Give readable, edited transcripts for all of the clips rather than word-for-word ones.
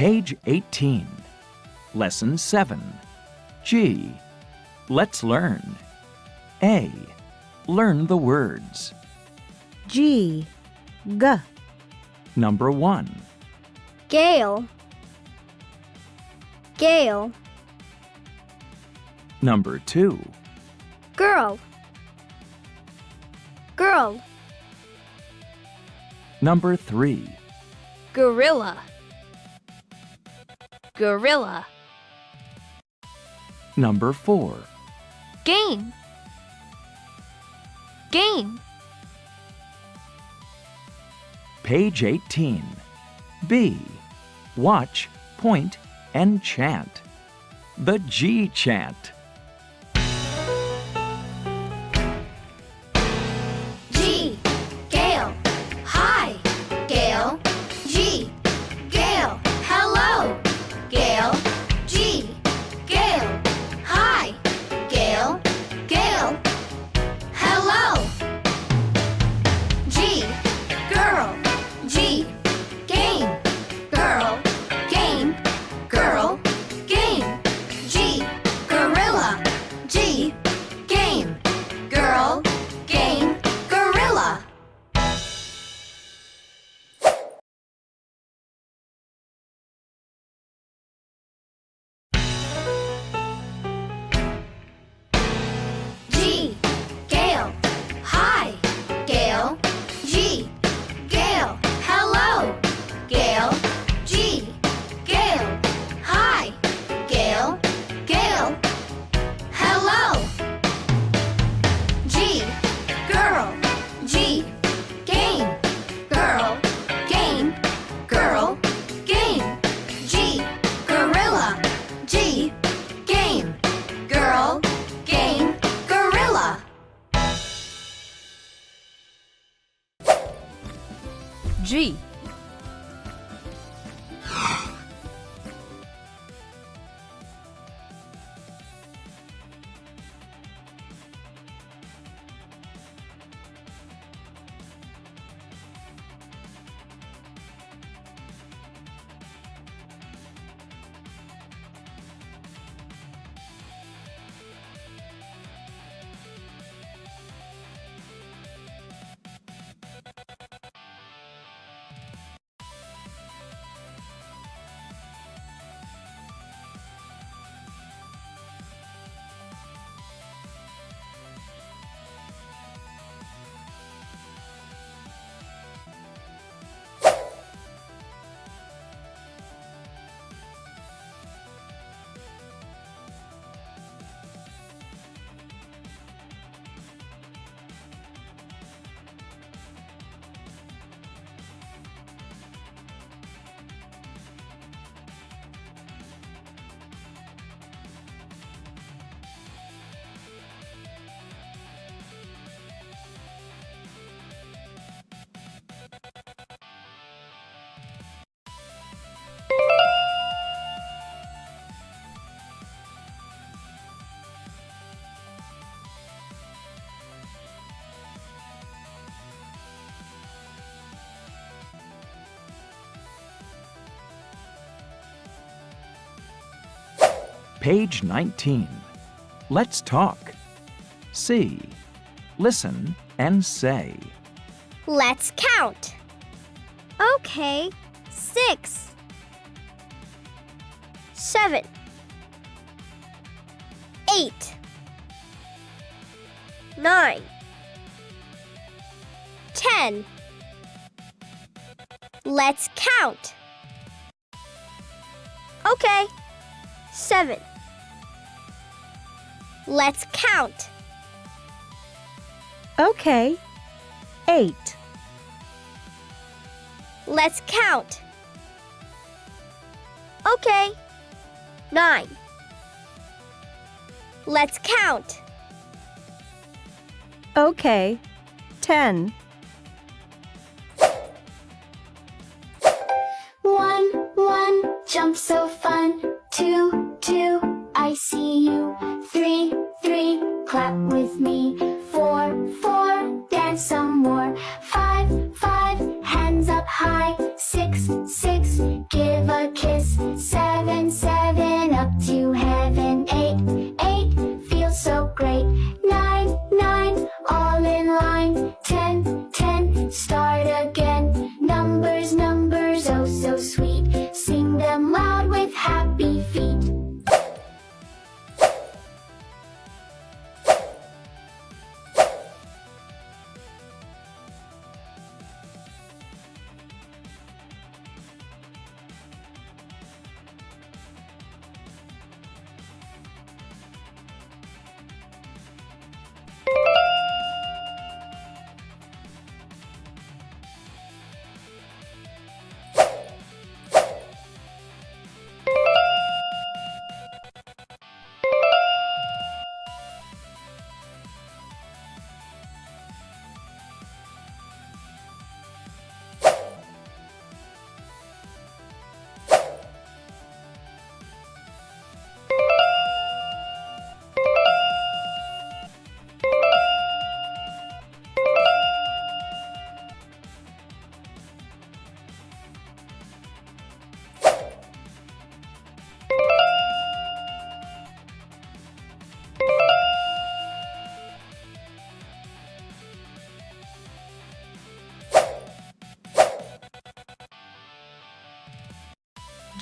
Page 18. Lesson 7. G. Let's learn. A. Learn the words. G. G. Number 1. Gale. Gale. Number 2. Girl. Girl. Number 3. Gorilla. Gorilla. Number 4. Game. Game. Page 18. B. Watch, point, and chant. The G chant. G, Gale. Hi, Gale. G, Gale. Hello, Gale. G, Gale. Hi, Gale. Gale. Hello. G, girl. G, game. Girl, game. Girl, game. G, gorilla. G, game. Girl, game. Gorilla. G, Gale. Hi, Gale. G, Gale. Hello, Gale. G, Gale. Hi, Gale. Gale. Hello. G, girl. G, game. Girl, game. Girl, game. G, gorilla. G, game. Girl, game. Gorilla. G. Page 19. Let's talk. C. Listen and say. Let's count. Okay. 6. 7. 8. 9. 10. Let's count. Okay. 7. Let's count. Okay. 8. Let's count. Okay. 9. Let's count. Okay. 10. 1, 1, jump so fun. 2, 2, I see you. 3, 3, clap with me. 4, 4, dance some more. 5, 5, hands up high. 6, 6, give a kiss.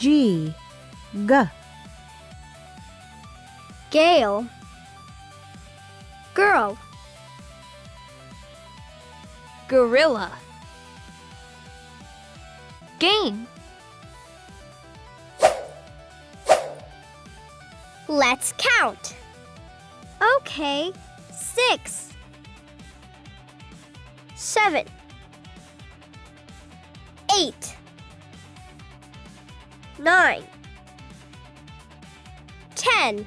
G, G, Gale. Girl. Gorilla. Game. Let's count. Okay. 6, 7, 8, 9, 10.